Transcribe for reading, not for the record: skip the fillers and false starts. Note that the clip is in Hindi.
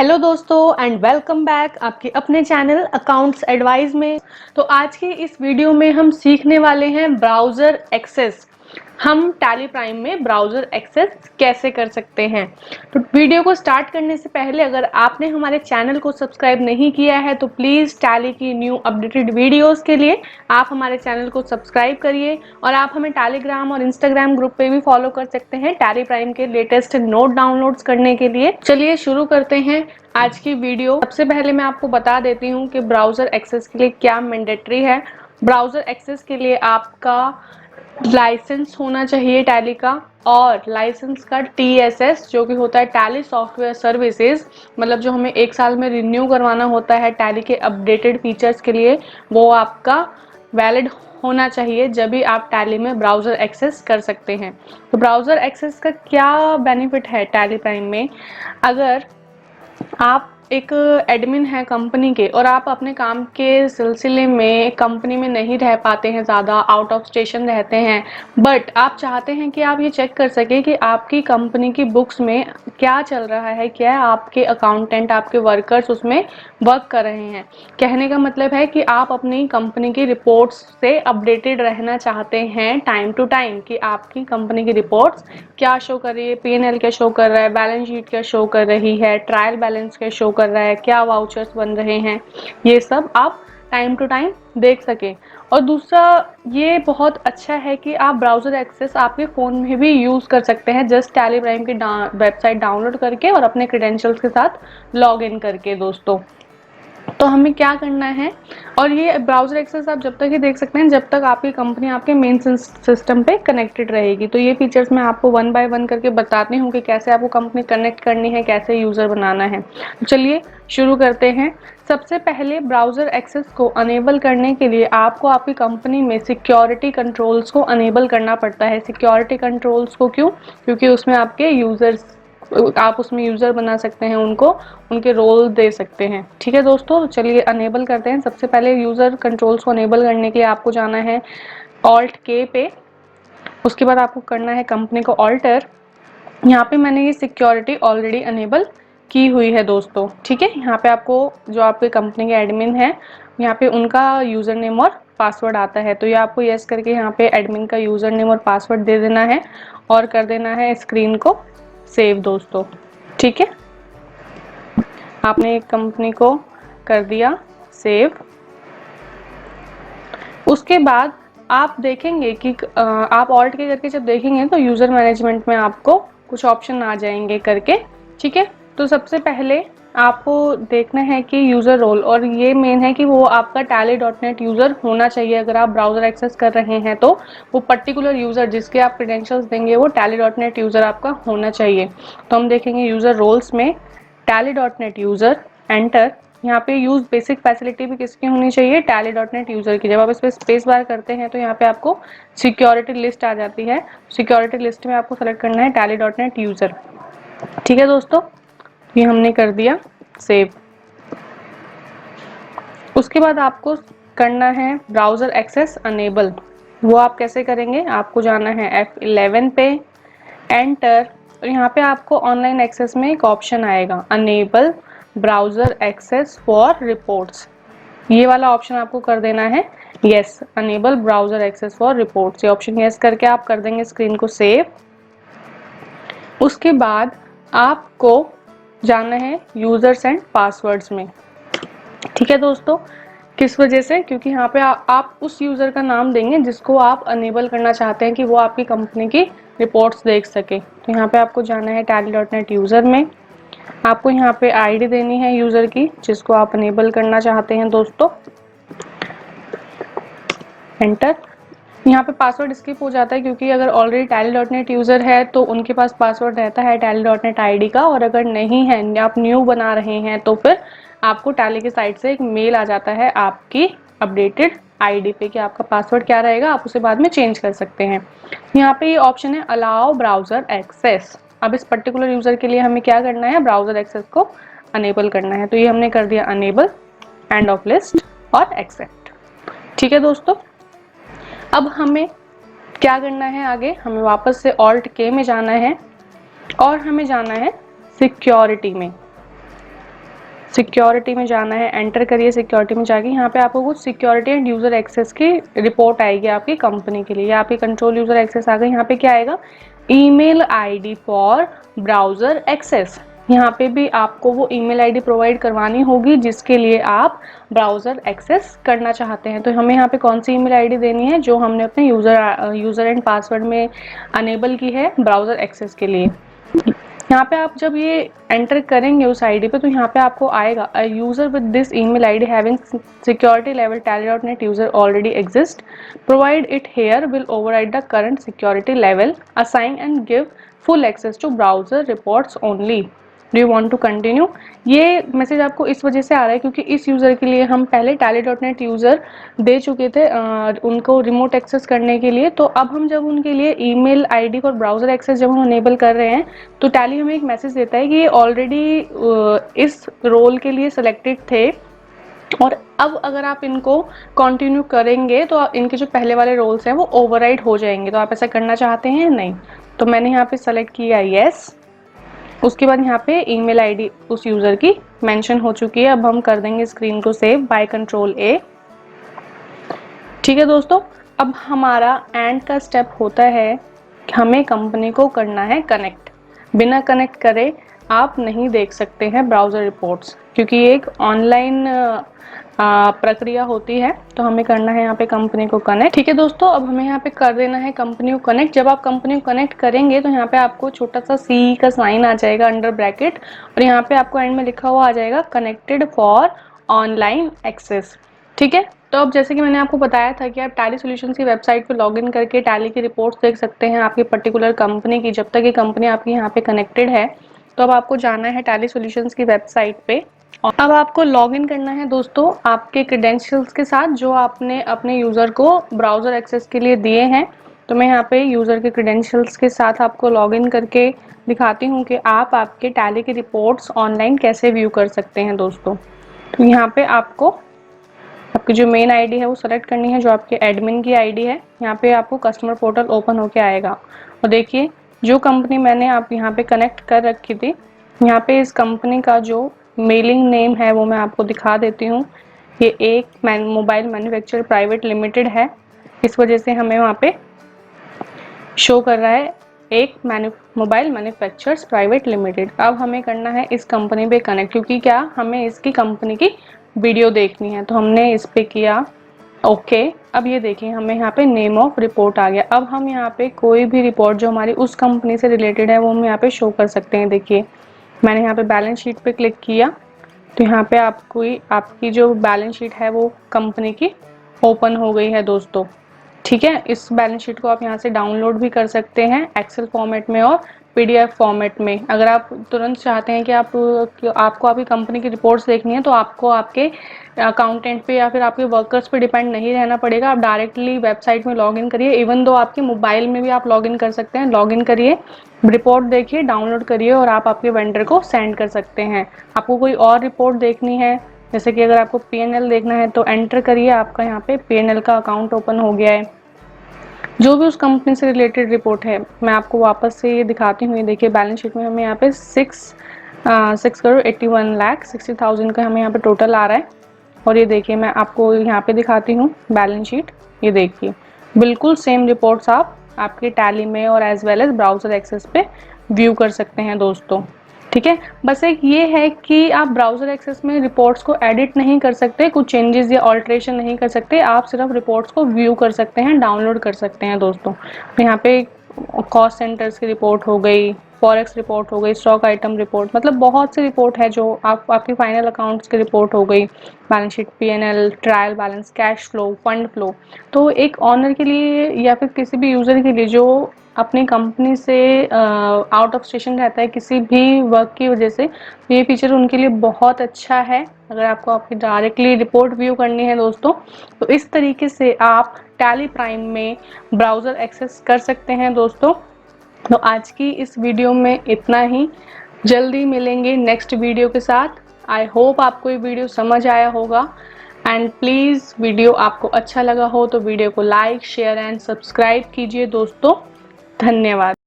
हेलो दोस्तों एंड वेलकम बैक आपके अपने चैनल अकाउंट्स एडवाइस में। तो आज की इस वीडियो में हम सीखने वाले हैं ब्राउज़र एक्सेस। हम टैली प्राइम में ब्राउज़र एक्सेस कैसे कर सकते हैं। तो वीडियो को स्टार्ट करने से पहले अगर आपने हमारे चैनल को सब्सक्राइब नहीं किया है तो प्लीज़ टैली की न्यू अपडेटेड वीडियोस के लिए आप हमारे चैनल को सब्सक्राइब करिए और आप हमें टेलीग्राम और इंस्टाग्राम ग्रुप पे भी फॉलो कर सकते हैं टैली प्राइम के लेटेस्ट नोट डाउनलोड्स करने के लिए। चलिए शुरू करते हैं आज की वीडियो। सबसे पहले मैं आपको बता देती हूँ कि ब्राउज़र एक्सेस के लिए क्या मैंडेटरी है। ब्राउज़र एक्सेस के लिए आपका लाइसेंस होना चाहिए टैली का, और लाइसेंस का TSS जो कि होता है टैली सॉफ्टवेयर सर्विसेज, मतलब जो हमें 1 साल में रिन्यू करवाना होता है टैली के अपडेटेड फीचर्स के लिए, वो आपका वैलिड होना चाहिए जब भी आप टैली में ब्राउज़र एक्सेस कर सकते हैं। तो ब्राउज़र एक्सेस का क्या बेनिफिट है टैली प्राइम में। अगर आप एक एडमिन है कंपनी के और आप अपने काम के सिलसिले में कंपनी में नहीं रह पाते हैं, ज़्यादा आउट ऑफ स्टेशन रहते हैं, बट आप चाहते हैं कि आप ये चेक कर सके कि आपकी कंपनी की बुक्स में क्या चल रहा है, क्या आपके अकाउंटेंट आपके वर्कर्स उसमें वर्क कर रहे हैं। कहने का मतलब है कि आप अपनी कंपनी की रिपोर्ट्स से अपडेटेड रहना चाहते हैं टाइम टू टाइम कि आपकी कंपनी की रिपोर्ट्स क्या शो कर रही है, P&L क्या शो कर रहा है, बैलेंस शीट क्या शो कर रही है, ट्रायल बैलेंस क्या शो कर रहा है, क्या वाउचर्स बन रहे हैं, ये सब आप टाइम टू टाइम देख सकें। और दूसरा ये बहुत अच्छा है कि आप ब्राउज़र एक्सेस आपके फ़ोन में भी यूज़ कर सकते हैं जस्ट टैली प्राइम की वेबसाइट डाउनलोड करके और अपने क्रेडेंशियल्स के साथ लॉग इन करके। दोस्तों तो हमें क्या करना है, और ये ब्राउज़र एक्सेस आप जब तक ही देख सकते हैं जब तक आपकी कंपनी आपके मेन सिस्टम पे कनेक्टेड रहेगी। तो ये फीचर्स मैं आपको वन बाय वन करके बताती हूँ कि कैसे आपको कंपनी कनेक्ट करनी है, कैसे यूज़र बनाना है। तो चलिए शुरू करते हैं। सबसे पहले ब्राउज़र एक्सेस को अनेबल करने के लिए आपको आपकी कंपनी में सिक्योरिटी कंट्रोल्स को अनेबल करना पड़ता है। सिक्योरिटी कंट्रोल्स को क्यों? क्योंकि उसमें आपके यूज़र्स, आप उसमें यूज़र बना सकते हैं, उनको उनके रोल दे सकते हैं। ठीक है दोस्तों, तो चलिए अनेबल करते हैं। सबसे पहले यूज़र कंट्रोल्स को अनेबल करने के लिए आपको जाना है ऑल्ट के पे। उसके बाद आपको करना है कंपनी को ऑल्टर। यहाँ पे मैंने ये सिक्योरिटी ऑलरेडी अनेबल की हुई है दोस्तों। ठीक है, यहाँ पे आपको जो आपके कंपनी के एडमिन है यहाँ पे उनका यूज़र नेम और पासवर्ड आता है, तो ये आपको यस करके यहाँ पे एडमिन का यूज़र नेम और पासवर्ड दे देना है और कर देना है स्क्रीन को सेव दोस्तों। ठीक है, आपने एक कंपनी को कर दिया सेव। उसके बाद आप देखेंगे कि आप ऑल्ट के करके जब देखेंगे तो यूज़र मैनेजमेंट में आपको कुछ ऑप्शन आ जाएंगे करके। ठीक है, तो सबसे पहले आपको देखना है कि यूज़र रोल, और ये मेन है कि वो आपका tally.net यूज़र होना चाहिए। अगर आप ब्राउज़र एक्सेस कर रहे हैं तो वो पर्टिकुलर यूज़र जिसके आप क्रेडेंशियल्स देंगे वो tally.net यूज़र आपका होना चाहिए। तो हम देखेंगे यूज़र रोल्स में tally.net यूज़र, एंटर। यहाँ पे यूज बेसिक फैसिलिटी भी किसकी होनी चाहिए, tally.net यूज़र की। जब आप इस पर स्पेस बार करते हैं तो यहाँ पे आपको सिक्योरिटी लिस्ट आ जाती है। सिक्योरिटी लिस्ट में आपको सेलेक्ट करना है tally.net यूज़र। ठीक है दोस्तों, ये हमने कर दिया सेव। उसके बाद आपको करना है ब्राउज़र एक्सेस अनेबल। वो आप कैसे करेंगे, आपको जाना है F11 पे, एंटर, और यहाँ पे आपको ऑनलाइन एक्सेस में एक ऑप्शन आएगा enable browser access for reports. ये वाला ऑप्शन आपको कर देना है yes, enable browser access for reports. ये ऑप्शन यस करके आप कर देंगे स्क्रीन को सेव। उसके बाद आपको जाना है यूज़र्स एंड पासवर्ड्स में। ठीक है दोस्तों, किस वजह से, क्योंकि यहाँ पे आप उस यूज़र का नाम देंगे जिसको आप अनेबल करना चाहते हैं कि वो आपकी कंपनी की रिपोर्ट्स देख सके। तो यहाँ पे आपको जाना है tally.net यूज़र में, आपको यहाँ पे आईडी देनी है यूज़र की जिसको आप अनेबल करना चाहते हैं दोस्तों, एंटर। यहाँ पे पासवर्ड स्किप हो जाता है क्योंकि अगर ऑलरेडी tally.net यूज़र है तो उनके पास पासवर्ड रहता है tally.net आईडी का, और अगर नहीं है, आप न्यू बना रहे हैं, तो फिर आपको टैली की साइट से एक मेल आ जाता है आपकी अपडेटेड आईडी पे कि आपका पासवर्ड क्या रहेगा, आप उसे बाद में चेंज कर सकते हैं। यहाँ पे ये ऑप्शन है अलाउ ब्राउज़र एक्सेस। अब इस पर्टिकुलर यूज़र के लिए हमें क्या करना है, ब्राउज़र एक्सेस को अनेबल करना है। तो ये हमने कर दिया अनेबल, एंड ऑफ लिस्ट और एक्सेप्ट। ठीक है दोस्तों, अब हमें क्या करना है आगे, हमें वापस से ऑल्ट के में जाना है और हमें जाना है सिक्योरिटी में। सिक्योरिटी में जाना है, एंटर करिए सिक्योरिटी में जाके यहाँ पे आपको कुछ सिक्योरिटी एंड यूजर एक्सेस की रिपोर्ट आएगी आपकी कंपनी के लिए, या आपकी कंट्रोल यूजर एक्सेस आ गई। यहाँ पे क्या आएगा, email ID for browser access. यहाँ पे भी आपको वो ईमेल आईडी प्रोवाइड करवानी होगी जिसके लिए आप ब्राउजर एक्सेस करना चाहते हैं। तो हमें यहाँ पे कौन सी ईमेल आईडी देनी है, जो हमने अपने यूजर एंड पासवर्ड में अनेबल की है ब्राउजर एक्सेस के लिए। यहाँ पे आप जब ये एंटर करेंगे उस आईडी पे, तो यहाँ पे आपको आएगा a user with this email ID having security level tally.net user already exist, provide it here will override the current security level, assign and give full access to browser reports only, do you want to continue. ये मैसेज आपको इस वजह से आ रहा है क्योंकि इस यूज़र के लिए हम पहले tally.net यूज़र दे चुके थे उनको रिमोट एक्सेस करने के लिए। तो अब हम जब उनके लिए ईमेल आईडी और ब्राउज़र एक्सेस जब हम अनेबल कर रहे हैं तो टैली हमें एक मैसेज देता है कि ये ऑलरेडी इस रोल के लिए सिलेक्टेड थे, और अब अगर आप इनको कंटिन्यू करेंगे तो इनके जो पहले वाले रोल्स हैं वो ओवरराइड हो जाएंगे। तो आप ऐसा करना चाहते हैं? नहीं। तो मैंने यहाँ पे सेलेक्ट किया येस। उसके बाद यहाँ पे ईमेल आईडी उस यूज़र की मेंशन हो चुकी है। अब हम कर देंगे स्क्रीन को सेव बाय कंट्रोल ए। ठीक है दोस्तों, अब हमारा एंड का स्टेप होता है कि हमें कंपनी को करना है कनेक्ट। बिना कनेक्ट करे आप नहीं देख सकते हैं ब्राउज़र रिपोर्ट्स, क्योंकि ये एक ऑनलाइन प्रक्रिया होती है। तो हमें करना है यहाँ पे कंपनी को कनेक्ट। ठीक है दोस्तों, अब हमें यहाँ पे कर देना है कंपनी को कनेक्ट। जब आप कंपनी को कनेक्ट करेंगे तो यहाँ पे आपको छोटा सा सी का साइन आ जाएगा अंडर ब्रैकेट, और यहाँ पे आपको एंड में लिखा हुआ आ जाएगा कनेक्टेड फॉर ऑनलाइन एक्सेस। ठीक है, तो अब जैसे कि मैंने आपको बताया था कि आप टैली सॉल्यूशंस की वेबसाइट पे लॉगिन करके टैली की रिपोर्ट्स देख सकते हैं आपकी पर्टिकुलर कंपनी की। जब तक ये कंपनी आपकी यहाँ पे कनेक्टेड है, तो अब आपको जाना है टैली सॉल्यूशंस की वेबसाइट पे। अब आपको लॉगिन करना है दोस्तों आपके क्रेडेंशियल्स के साथ जो आपने अपने यूज़र को ब्राउज़र एक्सेस के लिए दिए हैं। तो मैं यहाँ पे यूज़र के क्रेडेंशियल्स के साथ आपको लॉगिन करके दिखाती हूँ कि आप आपके टैली की रिपोर्ट्स ऑनलाइन कैसे व्यू कर सकते हैं दोस्तों। तो यहाँ पे आपको आपकी जो मेन आईडी है वो सेलेक्ट करनी है, जो आपके एडमिन की आईडी है। यहाँ पे आपको कस्टमर पोर्टल ओपन होके आएगा, और देखिए जो कंपनी मैंने आप यहाँ पे कनेक्ट कर रखी थी, यहाँ पे इस कंपनी का जो मेलिंग नेम है वो मैं आपको दिखा देती हूँ। ये एक मोबाइल मैन्युफैक्चरर प्राइवेट लिमिटेड है, इस वजह से हमें वहाँ पे शो कर रहा है एक मोबाइल मैन्युफैक्चरर्स प्राइवेट लिमिटेड। अब हमें करना है इस कंपनी पे कनेक्ट, क्योंकि क्या हमें इसकी कंपनी की वीडियो देखनी है। तो हमने इस पे किया ओके। अब ये देखिए हमें यहाँ पे नेम ऑफ रिपोर्ट आ गया। अब हम यहाँ पे कोई भी रिपोर्ट जो हमारी उस कंपनी से रिलेटेड है वो हम यहाँ पे शो कर सकते हैं। देखिए मैंने यहाँ पे बैलेंस शीट पे क्लिक किया, तो यहाँ पे आपकी जो बैलेंस शीट है वो कंपनी की ओपन हो गई है दोस्तों। ठीक है, इस बैलेंस शीट को आप यहाँ से डाउनलोड भी कर सकते हैं एक्सेल फॉर्मेट में और पीडीएफ फॉर्मेट में। अगर आप तुरंत चाहते हैं कि आपको आपकी कंपनी की रिपोर्ट्स देखनी है, तो आपको आपके अकाउंटेंट पे या फिर आपके वर्कर्स पे डिपेंड नहीं रहना पड़ेगा। आप डायरेक्टली वेबसाइट में लॉगिन करिए, इवन दो आपके मोबाइल में भी आप लॉगिन कर सकते हैं। लॉगिन करिए, रिपोर्ट देखिए, डाउनलोड करिए और आप आपके वेंडर को सेंड कर सकते हैं। आपको कोई और रिपोर्ट देखनी है, जैसे कि अगर आपको पीएनएल देखना है, तो एंटर करिए, आपका यहाँ पे पीएनएल का अकाउंट ओपन हो गया है। जो भी उस कंपनी से रिलेटेड रिपोर्ट है मैं आपको वापस से ये दिखाती हूँ। ये देखिए बैलेंस शीट में हमें यहाँ पे 6,81,60,000 का हमें यहाँ पे टोटल आ रहा है। और ये देखिए मैं आपको यहाँ पे दिखाती हूँ बैलेंस शीट। ये देखिए बिल्कुल सेम रिपोर्ट्स आप आपके टैली में और as well as browser access पे व्यू कर सकते हैं दोस्तों। ठीक है, बस एक ये है कि आप ब्राउज़र एक्सेस में रिपोर्ट्स को एडिट नहीं कर सकते, कुछ चेंजेस या ऑल्ट्रेशन नहीं कर सकते। आप सिर्फ रिपोर्ट्स को व्यू कर सकते हैं, डाउनलोड कर सकते हैं दोस्तों। तो यहाँ पे कॉस्ट सेंटर्स की रिपोर्ट हो गई, फॉरेक्स रिपोर्ट हो गई, स्टॉक आइटम रिपोर्ट, मतलब बहुत सी रिपोर्ट है जो आपकी फाइनल अकाउंट्स की रिपोर्ट हो गई, balance sheet, PNL, trial balance, cash flow, fund flow. तो एक ऑनर के लिए या फिर किसी भी यूज़र के लिए जो अपनी कंपनी से आउट ऑफ स्टेशन रहता है किसी भी वर्क की वजह से, तो ये फीचर उनके लिए बहुत अच्छा है। अगर आपको आपकी डायरेक्टली रिपोर्ट व्यू करनी है दोस्तों, तो इस तरीके से आप टैली प्राइम में ब्राउज़र एक्सेस कर सकते हैं दोस्तों। तो आज की इस वीडियो में इतना ही, जल्दी मिलेंगे नेक्स्ट वीडियो के साथ। आई होप आपको ये वीडियो समझ आया होगा, एंड प्लीज़ वीडियो आपको अच्छा लगा हो तो वीडियो को लाइक, शेयर एंड सब्सक्राइब कीजिए दोस्तों। धन्यवाद।